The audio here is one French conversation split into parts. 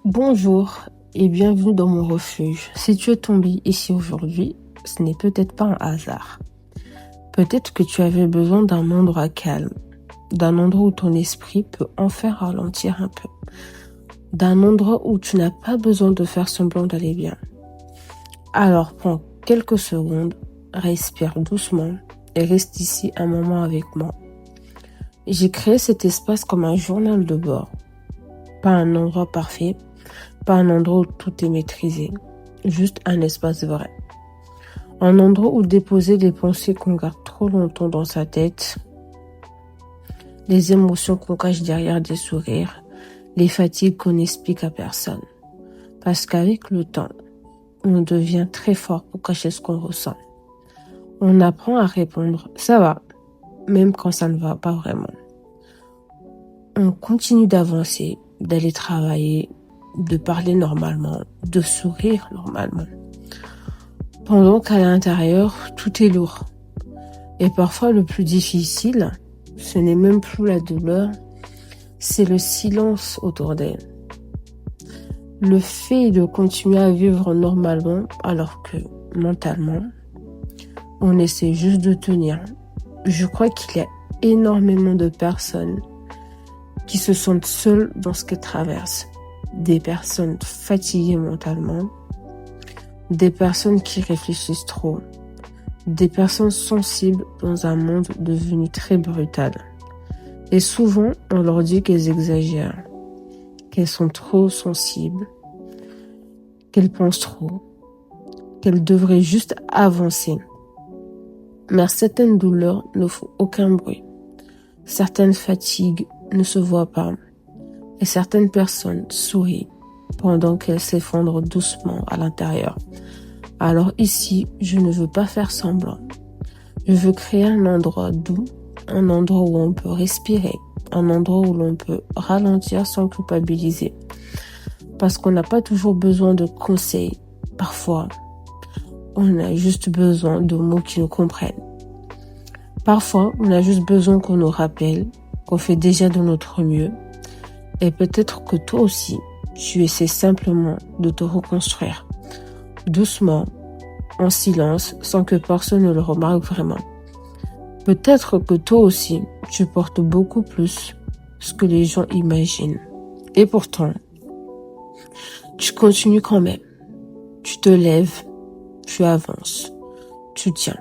Bonjour et bienvenue dans mon refuge. Si tu es tombé ici aujourd'hui, ce n'est peut-être pas un hasard. Peut-être que tu avais besoin d'un endroit calme, d'un endroit où ton esprit peut enfin ralentir un peu, d'un endroit où tu n'as pas besoin de faire semblant d'aller bien. Alors prends quelques secondes, respire doucement et reste ici un moment avec moi. J'ai créé cet espace comme un journal de bord, pas un endroit parfait, pas un endroit où tout est maîtrisé, juste un espace vrai. Un endroit où déposer les pensées qu'on garde trop longtemps dans sa tête, les émotions qu'on cache derrière des sourires, les fatigues qu'on n'explique à personne. Parce qu'avec le temps, on devient très fort pour cacher ce qu'on ressent. On apprend à répondre « ça va », même quand ça ne va pas vraiment. On continue d'avancer, d'aller travailler, de parler normalement, de sourire normalement. Pendant qu'à l'intérieur, tout est lourd. Et parfois, le plus difficile, ce n'est même plus la douleur, c'est le silence autour d'elle. Le fait de continuer à vivre normalement, alors que mentalement, on essaie juste de tenir. Je crois qu'il y a énormément de personnes qui se sentent seules dans ce qu'elles traversent. Des personnes fatiguées mentalement, des personnes qui réfléchissent trop, des personnes sensibles dans un monde devenu très brutal. Et souvent, on leur dit qu'elles exagèrent, qu'elles sont trop sensibles, qu'elles pensent trop, qu'elles devraient juste avancer. Mais certaines douleurs ne font aucun bruit. Certaines fatigues ne se voient pas. Et certaines personnes sourient pendant qu'elles s'effondrent doucement à l'intérieur. Alors ici, je ne veux pas faire semblant. Je veux créer un endroit doux, un endroit où on peut respirer, un endroit où l'on peut ralentir sans culpabiliser. Parce qu'on n'a pas toujours besoin de conseils. Parfois, on a juste besoin de mots qui nous comprennent. Parfois, on a juste besoin qu'on nous rappelle qu'on fait déjà de notre mieux. Et peut-être que toi aussi, tu essaies simplement de te reconstruire. Doucement, en silence, sans que personne ne le remarque vraiment. Peut-être que toi aussi, tu portes beaucoup plus ce que les gens imaginent. Et pourtant, tu continues quand même. Tu te lèves, tu avances, tu tiens.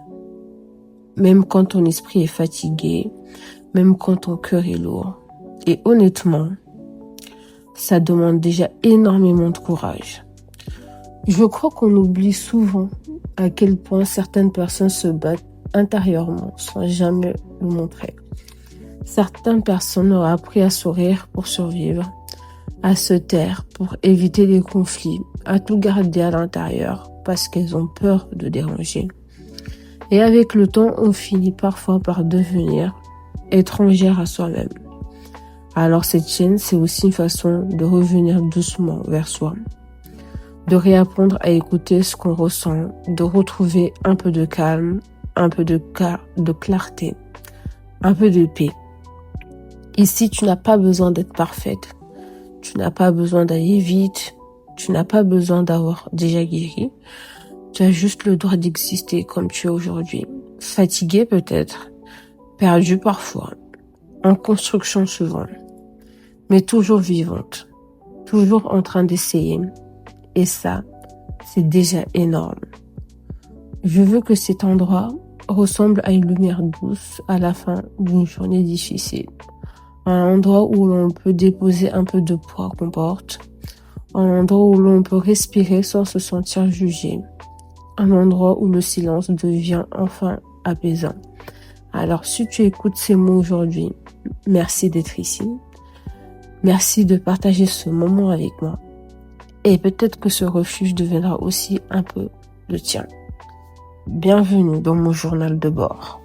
Même quand ton esprit est fatigué, même quand ton cœur est lourd. Et honnêtement, ça demande déjà énormément de courage. Je crois qu'on oublie souvent à quel point certaines personnes se battent intérieurement sans jamais le montrer. Certaines personnes ont appris à sourire pour survivre, à se taire pour éviter les conflits, à tout garder à l'intérieur parce qu'elles ont peur de déranger. Et avec le temps, on finit parfois par devenir étrangère à soi-même. Alors cette chaîne, c'est aussi une façon de revenir doucement vers soi, de réapprendre à écouter ce qu'on ressent, de retrouver un peu de calme, un peu de clarté, un peu de paix. Ici, tu n'as pas besoin d'être parfaite, tu n'as pas besoin d'aller vite, tu n'as pas besoin d'avoir déjà guéri, tu as juste le droit d'exister comme tu es aujourd'hui. Fatigué peut-être, perdu parfois, en construction souvent, mais toujours vivante, toujours en train d'essayer. Et ça, c'est déjà énorme. Je veux que cet endroit ressemble à une lumière douce à la fin d'une journée difficile. Un endroit où l'on peut déposer un peu de poids qu'on porte. Un endroit où l'on peut respirer sans se sentir jugé. Un endroit où le silence devient enfin apaisant. Alors, si tu écoutes ces mots aujourd'hui, merci d'être ici. Merci de partager ce moment avec moi. Et peut-être que ce refuge deviendra aussi un peu le tien. Bienvenue dans mon journal de bord.